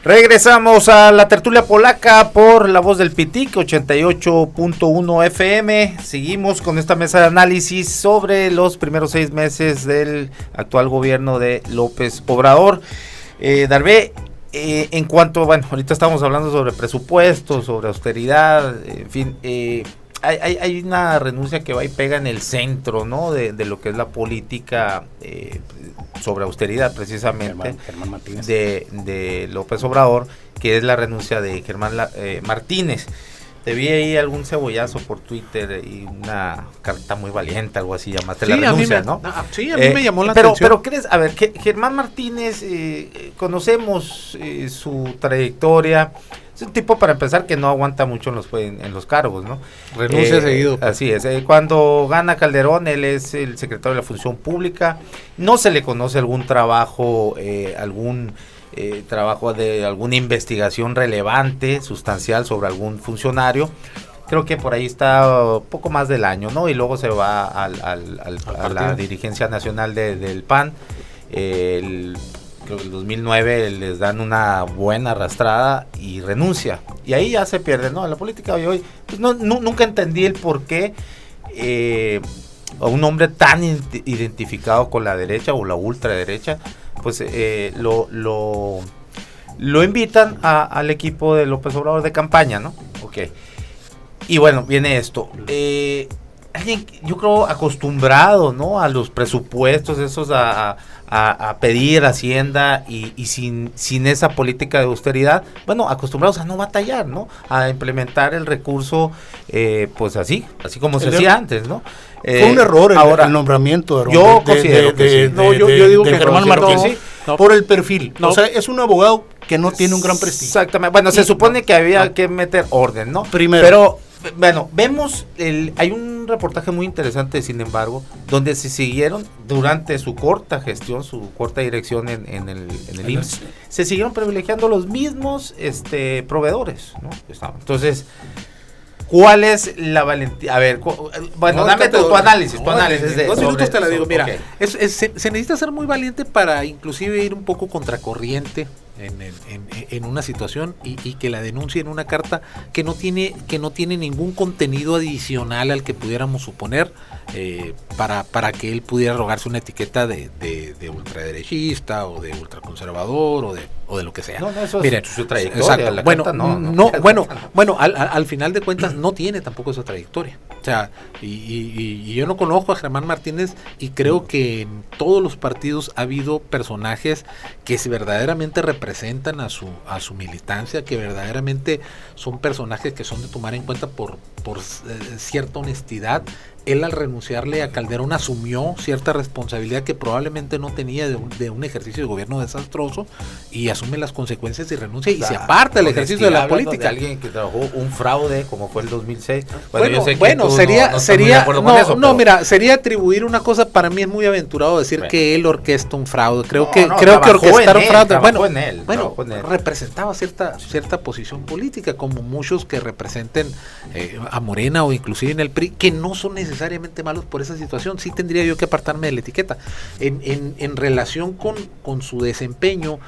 Regresamos a la tertulia polaca por La Voz del Pitic 88.1 FM. Seguimos con esta mesa de análisis sobre los primeros 6 meses del actual gobierno de López Obrador. Darvé, en cuanto, bueno, ahorita estamos hablando sobre presupuestos, sobre austeridad, en fin, hay una renuncia que va y pega en el centro, ¿no? De lo que es la política sobre austeridad, precisamente, Germán Martínez. de López Obrador, que es la renuncia de Germán Martínez. Te vi ahí algún cebollazo por Twitter y una carta muy valiente, algo así, llamaste la renuncia, ¿no? Sí, a mí me llamó la atención. Pero crees, a ver, Germán Martínez, conocemos su trayectoria. Es un tipo, para empezar, que no aguanta mucho en los cargos, ¿no? Renuncia seguido. Así es. Cuando gana Calderón, él es el secretario de la Función Pública. No se le conoce algún trabajo, trabajo de alguna investigación relevante, sustancial sobre algún funcionario. Creo que por ahí está poco más del año, ¿no? Y luego se va a la dirigencia nacional del PAN. Creo que en el 2009 les dan una buena arrastrada y renuncia. Y ahí ya se pierde, ¿no? La política de hoy, pues nunca entendí el por qué a un hombre tan identificado con la derecha o la ultraderecha, pues lo invitan al equipo de López Obrador de campaña, ¿no? Ok. Y bueno, viene esto. Alguien, yo creo, acostumbrado, ¿no? A los presupuestos, esos a pedir Hacienda y sin esa política de austeridad, bueno, acostumbrados a no batallar, ¿no? A implementar el recurso, pues así como se hacía antes, ¿no? Fue un error el nombramiento yo considero que sí. yo digo que Germán Martínez, sí. por el perfil. O sea, es un abogado que no tiene un gran prestigio. Exactamente. Bueno, se supone que había que meter orden, ¿no? Primero. Pero, bueno, vemos, hay un reportaje muy interesante, sin embargo, donde se siguieron, durante su corta gestión, su corta dirección en el IMSS, se siguieron privilegiando los mismos proveedores, ¿no? Entonces, ¿cuál es la valentía? A ver, bueno, dame tu análisis. En 2 minutos te la digo. Mira, okay. Se necesita ser muy valiente para inclusive ir un poco contracorriente en una situación y que la denuncie en una carta que no tiene ningún contenido adicional al que pudiéramos suponer para que él pudiera rogarse una etiqueta de ultraderechista o de ultraconservador o de lo que sea. No, eso Miren, es su trayectoria. Bueno, al final de cuentas no tiene tampoco esa trayectoria. O sea, y yo no conozco a Germán Martínez y creo que en todos los partidos ha habido personajes que verdaderamente representan a su militancia, que verdaderamente son personajes que son de tomar en cuenta por cierta honestidad. Él, al renunciarle a Calderón, asumió cierta responsabilidad que probablemente no tenía de un ejercicio de gobierno desastroso, y asume las consecuencias y renuncia, y se aparta del ejercicio de la política. De alguien que trabajó un fraude como fue el 2006. Sería atribuir una cosa, para mí es muy aventurado decir que él orquesta un fraude. Creo que orquestar un fraude, representaba cierta posición política, como muchos que representen a Morena o inclusive en el PRI, que no son necesariamente malos por esa situación. Sí tendría yo que apartarme de la etiqueta. En relación con su desempeño,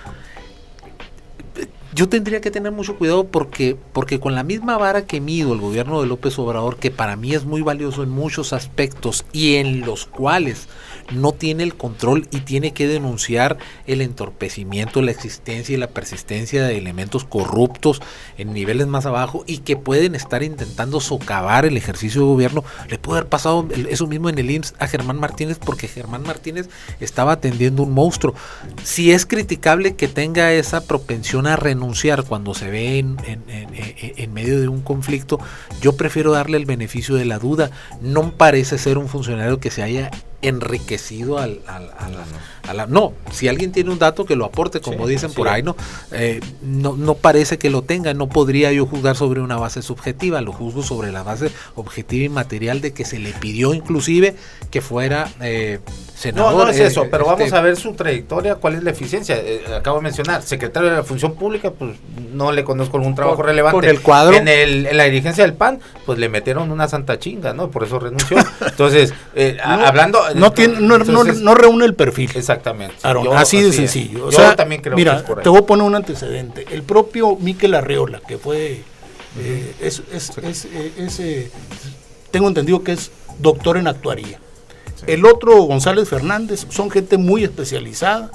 yo tendría que tener mucho cuidado porque con la misma vara que mido el gobierno de López Obrador, que para mí es muy valioso en muchos aspectos y en los cuales no tiene el control y tiene que denunciar el entorpecimiento, la existencia y la persistencia de elementos corruptos en niveles más abajo y que pueden estar intentando socavar el ejercicio de gobierno, le puede haber pasado eso mismo en el IMSS a Germán Martínez, porque Germán Martínez estaba atendiendo un monstruo. Si es criticable que tenga esa propensión a renunciar cuando se ve en medio de un conflicto, yo prefiero darle el beneficio de la duda. No parece ser un funcionario que se haya enriquecido no, si alguien tiene un dato que lo aporte, como dicen por ahí, no parece que lo tenga. No podría yo juzgar sobre una base subjetiva, lo juzgo sobre la base objetiva y material de que se le pidió inclusive que fuera senador. No es eso, pero vamos a ver su trayectoria, cuál es la eficiencia. Acabo de mencionar, secretario de la Función Pública, pues no le conozco algún trabajo relevante. Con el cuadro. En la dirigencia del PAN, pues le metieron una santa chinga, ¿no? Por eso renunció. Entonces, hablando... No reúne el perfil. Exactamente. Aaron, así de sencillo. Yo también creo mira, que es por ahí. te voy a poner un antecedente. El propio Miquel Arreola, que fue... tengo entendido que es doctor en actuaría. Sí. El otro, González Fernández, son gente muy especializada,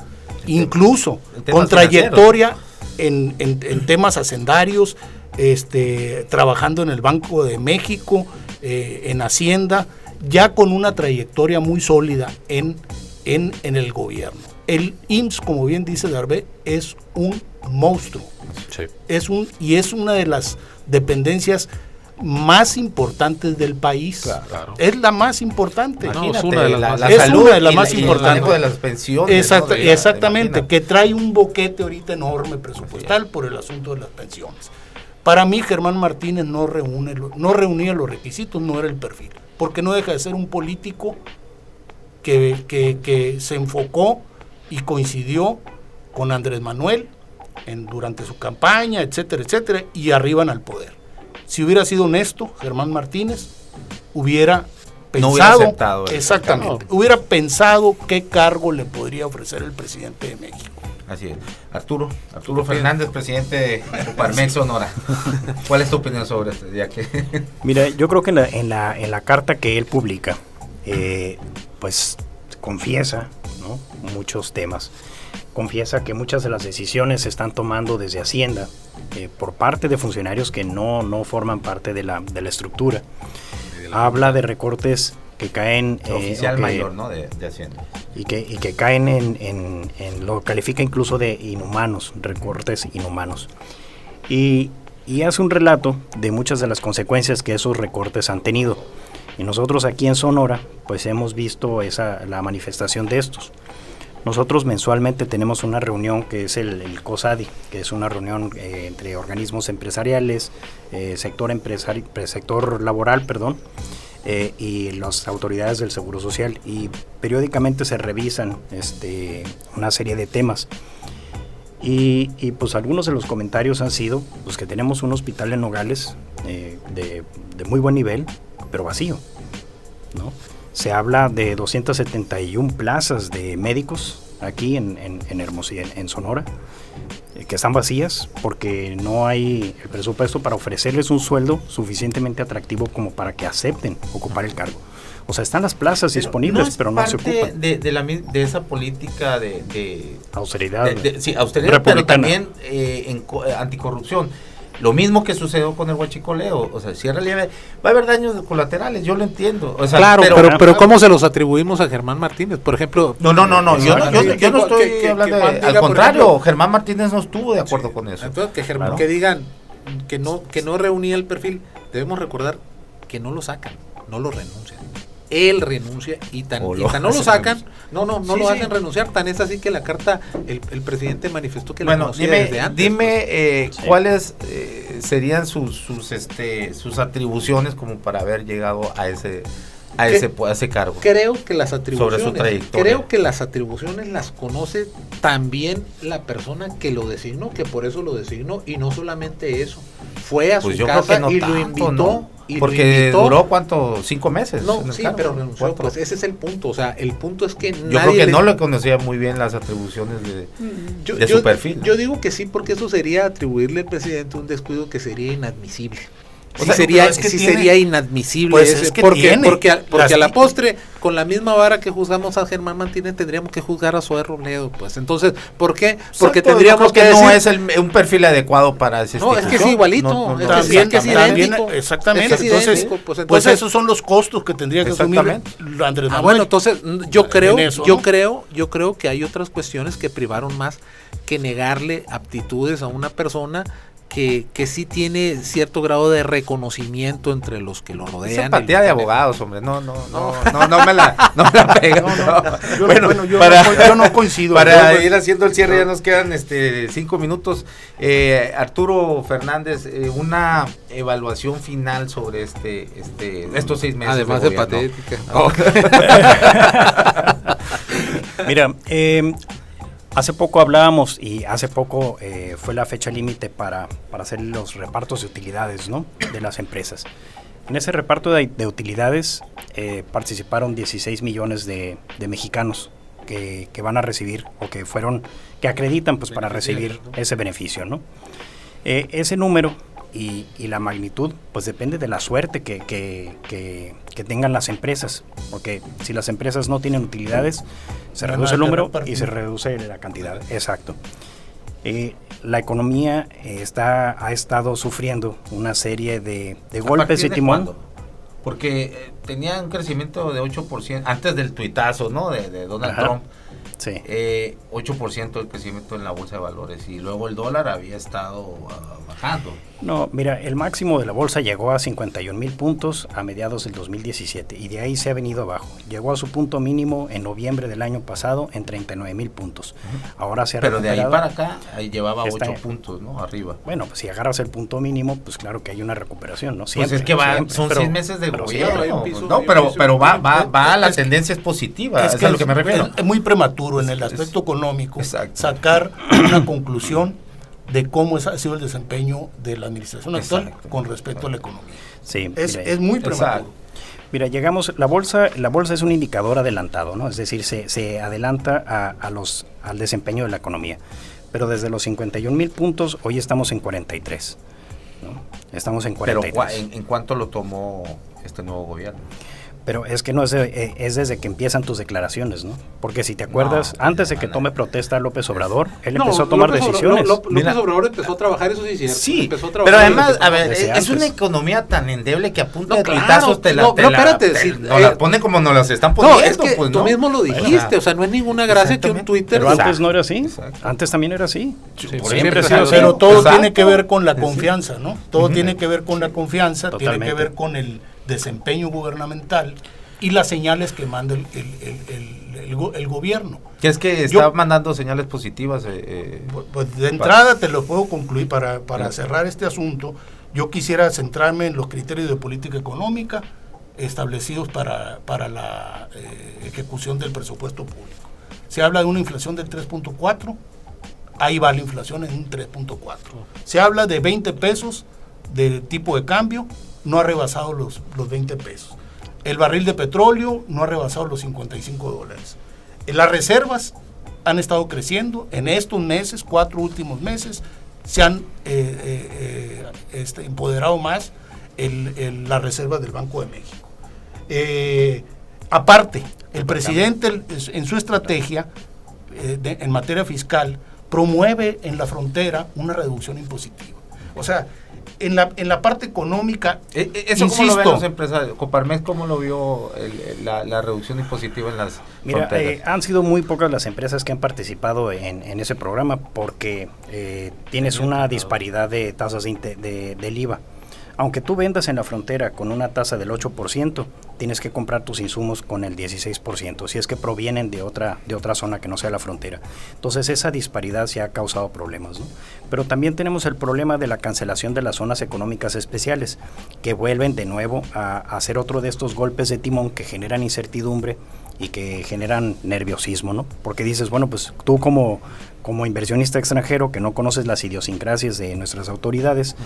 incluso con trayectoria en temas hacendarios, trabajando en el Banco de México, en Hacienda, ya con una trayectoria muy sólida en el gobierno. El IMSS, como bien dice Darbé, es un monstruo. Sí. Es una de las dependencias más importantes del país. Claro. Es la más importante. Imagínate, una de las más importantes. De las pensiones. Exactamente, que trae un boquete ahorita enorme presupuestal por el asunto de las pensiones. Para mí, Germán Martínez no reunía los requisitos, no era el perfil, porque no deja de ser un político que se enfocó y coincidió con Andrés Manuel durante su campaña, etcétera, etcétera, y arriban al poder. Si hubiera sido honesto, Germán Martínez hubiera pensado, no hubiera aceptado exactamente, hubiera pensado qué cargo le podría ofrecer el presidente de México. Así es. Arturo Fernández, presidente de Coparmex Sonora. ¿Cuál es tu opinión sobre esto? Mira, yo creo que en la carta que él publica, pues confiesa, ¿no?, muchos temas. Confiesa que muchas de las decisiones se están tomando desde Hacienda por parte de funcionarios que no forman parte de la estructura. Habla de recortes que caen... oficial mayor, ¿no?, de Hacienda. Y que caen en lo califica incluso de inhumanos, recortes inhumanos. Y hace un relato de muchas de las consecuencias que esos recortes han tenido. Y nosotros aquí en Sonora, pues hemos visto la manifestación de estos. Nosotros mensualmente tenemos una reunión que es el COSADI, que es una reunión entre organismos empresariales, sector laboral, y las autoridades del Seguro Social, y periódicamente se revisan una serie de temas. Y pues algunos de los comentarios han sido pues que tenemos un hospital en Nogales de muy buen nivel, pero vacío, ¿no? Se habla de 271 plazas de médicos aquí en Hermosillo, en Sonora, que están vacías porque no hay el presupuesto para ofrecerles un sueldo suficientemente atractivo como para que acepten ocupar el cargo. O sea, están las plazas disponibles, pero no se ocupan. De esa política de austeridad. Sí, austeridad, pero también anticorrupción. Lo mismo que sucedió con el huachicoleo, o sea, Sierra Libre, va a haber daños colaterales, yo lo entiendo. O sea, claro, pero ¿cómo se los atribuimos a Germán Martínez, por ejemplo? No, yo no estoy hablando de... Al contrario, ejemplo, Germán Martínez no estuvo de acuerdo con eso. Entonces, que digan que no reunía el perfil, debemos recordar que no lo sacan, no lo renuncian. Él renuncia y tan no lo sacan, lo hacen renunciar, tan es así que la carta el presidente manifestó que la conocía desde antes. Dime cuáles serían sus atribuciones como para haber llegado a ese cargo. Creo que las atribuciones, sobre su trayectoria. Las conoce también la persona que lo designó, que por eso lo designó, y no solamente eso, fue a su casa y lo invitó. ¿no? Porque duró ¿cuánto? 5 meses. No, sí, pero renunció. Pues ese es el punto. O sea, el punto es que yo creo que no le conocía muy bien las atribuciones de su perfil, ¿no? Yo digo que sí, porque eso sería atribuirle al presidente un descuido que sería inadmisible. Sería inadmisible, pues porque a la postre, con la misma vara que juzgamos a Germán Martínez, tendríamos que juzgar a Zoé Robledo, pues. Entonces, ¿por qué? Porque tendríamos que decir, no es un perfil adecuado para ese instituto. No, es que es igualito, también es idéntico. Exactamente. Entonces, esos son los costos que tendría que asumir Andrés Manuel. Bueno, entonces yo creo que hay otras cuestiones que privaron más que negarle aptitudes a una persona que sí tiene cierto grado de reconocimiento entre los que lo rodean. Es empatía de abogados, hombre, no me la pegan. Yo no coincido. Para ir haciendo el cierre, ya nos quedan 5 minutos. Arturo Fernández, una evaluación final sobre estos 6 meses. Además de patética. Mira, hace poco hablábamos y hace poco fue la fecha límite para hacer los repartos de utilidades, ¿no?, de las empresas. En ese reparto de utilidades participaron 16 millones de mexicanos que van a recibir o que acreditan pues para recibir ese beneficio, ¿no? Ese número y la magnitud pues depende de la suerte que tengan las empresas, porque si las empresas no tienen utilidades se reduce el número y se reduce la cantidad. Exacto. La economía ha estado sufriendo una serie de golpes de timón. ¿Cuándo? Porque tenía un crecimiento de 8% antes del tuitazo, ¿no?, de Donald Trump. Sí. 8% el crecimiento en la bolsa de valores, y luego el dólar había estado bajando. No, mira, el máximo de la bolsa llegó a 51,000 puntos a mediados del 2017 y de ahí se ha venido abajo. Llegó a su punto mínimo en noviembre del año pasado en 39,000 puntos. Ahora se ha Pero de ahí recuperado. para acá ahí llevaba 8 puntos, ¿no?, arriba. Bueno, pues si agarras el punto mínimo, pues claro que hay una recuperación, ¿no? Siempre, pues es que son pero, 6 meses de pero gobierno. siempre. No, pero va la tendencia es positiva, es a lo que me refiero. Es muy prematuro en el aspecto económico sacar una conclusión de cómo ha sido el desempeño de la administración actual con respecto a la economía. Sí, es muy prematuro. Mira, la bolsa es un indicador adelantado, ¿no? Es decir, se adelanta al desempeño de la economía. Pero desde los 51,000 puntos, hoy estamos en 43, ¿no? Estamos en 43. Pero ¿en cuánto lo tomó este nuevo gobierno? Pero es que no es desde que empiezan tus declaraciones, ¿no? Porque si te acuerdas, antes de que tome protesta López Obrador, él empezó a tomar decisiones. López Obrador empezó a trabajar, eso sí es cierto. Sí, pero además, a ver, es una economía tan endeble que a punta de tuitazos la ponen como nos las están poniendo. No, es que tú mismo lo dijiste, o sea, no es ninguna gracia que un Twitter... Pero antes no era así, antes también era así. Siempre ha sido así. Pero todo tiene que ver con la confianza, ¿no? Todo tiene que ver con la confianza, tiene que ver con el desempeño gubernamental y las señales que manda el gobierno. ¿Qué es que está mandando señales positivas? Pues de entrada te lo puedo concluir para cerrar este asunto. Yo quisiera centrarme en los criterios de política económica establecidos para la ejecución del presupuesto público. Se habla de una inflación del 3.4, ahí va la inflación en un 3.4. Se habla de 20 pesos de tipo de cambio, no ha rebasado los 20 pesos. El barril de petróleo no ha rebasado los $55. Las reservas han estado creciendo en estos meses, 4 últimos meses, se han empoderado más las reservas del Banco de México. Aparte, el presidente en su estrategia en materia fiscal promueve en la frontera una reducción impositiva. O sea, en la parte económica, eso insisto, ¿cómo lo ven los empresarios? Coparmex, ¿cómo lo vio la reducción impositiva en las fronteras? Han sido muy pocas las empresas que han participado en ese programa porque tienes una disparidad de tasas del IVA. Aunque tú vendas en la frontera con una tasa del 8%, tienes que comprar tus insumos con el 16%, si es que provienen de otra zona que no sea la frontera. Entonces esa disparidad sí ha causado problemas, ¿no? Pero también tenemos el problema de la cancelación de las zonas económicas especiales, que vuelven de nuevo a hacer otro de estos golpes de timón que generan incertidumbre y que generan nerviosismo, ¿no? Porque dices, bueno, pues tú como inversionista extranjero que no conoces las idiosincrasias de nuestras autoridades,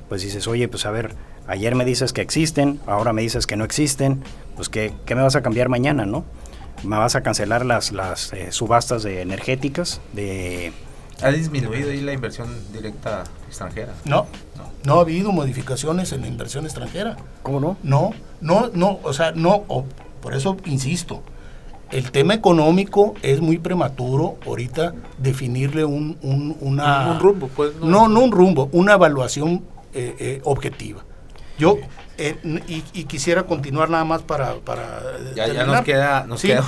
pues dices, oye, pues a ver, ayer me dices que existen, ahora me dices que no existen, pues ¿qué me vas a cambiar mañana, no? ¿Me vas a cancelar las subastas energéticas? ¿Ha disminuido ahí la inversión directa extranjera? No ha habido modificaciones en la inversión extranjera. ¿Cómo no? No, por eso insisto. El tema económico es muy prematuro ahorita definirle un rumbo, pues. No un rumbo, una evaluación objetiva. Yo y quisiera continuar nada más para ya nos queda.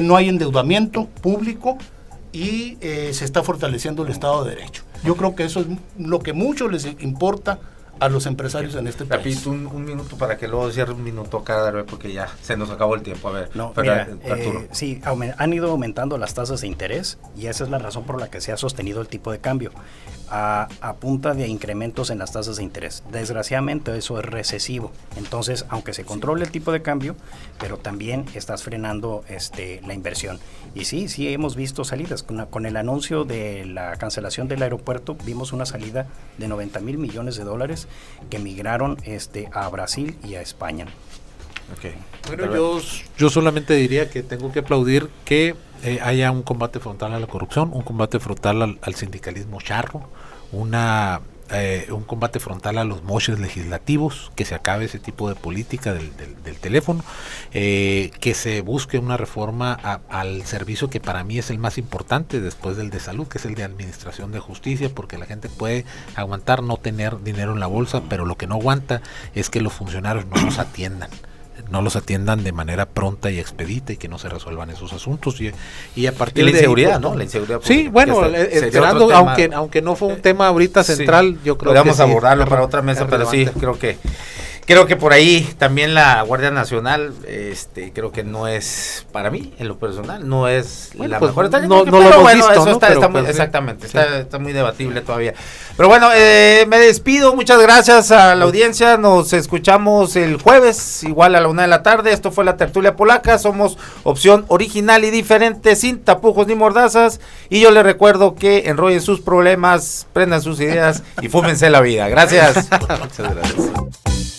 No hay endeudamiento público y se está fortaleciendo el Estado de Derecho. Yo creo que eso es lo que mucho les importa a los empresarios en este país. Repito, un minuto para que luego cierre un minuto cada vez, porque ya se nos acabó el tiempo. A ver, No, pero, mira, Arturo. sí, han ido aumentando las tasas de interés y esa es la razón por la que se ha sostenido el tipo de cambio a punta de incrementos en las tasas de interés. Desgraciadamente eso es recesivo. Entonces, aunque se controle el tipo de cambio, pero también estás frenando la inversión. Y sí hemos visto salidas. Con el anuncio de la cancelación del aeropuerto, vimos una salida de 90 mil millones de dólares que migraron a Brasil y a España. Okay. Bueno, yo solamente diría que tengo que aplaudir que haya un combate frontal a la corrupción, un combate frontal al sindicalismo charro, un combate frontal a los moches legislativos, que se acabe ese tipo de política del teléfono, que se busque una reforma al servicio que para mí es el más importante después del de salud, que es el de administración de justicia, porque la gente puede aguantar no tener dinero en la bolsa, pero lo que no aguanta es que los funcionarios no los atiendan de manera pronta y expedita y que no se resuelvan esos asuntos y a partir de la inseguridad, ahí, ¿no? La inseguridad sí, bueno, esperando, aunque no fue un tema ahorita central, yo creo podríamos que abordarlo para otra mesa, pero sí, creo que por ahí también la Guardia Nacional, creo que no es, para mí, en lo personal, no es la mejor. No lo hemos visto, eso ¿no? está muy, exactamente, está muy debatible todavía. Pero bueno, me despido, muchas gracias a la audiencia, nos escuchamos el jueves, igual a la 1:00 p.m. Esto fue la Tertulia Polaca, somos opción original y diferente, sin tapujos ni mordazas, y yo les recuerdo que enrollen sus problemas, prendan sus ideas y fúmense la vida. Gracias. Muchas gracias.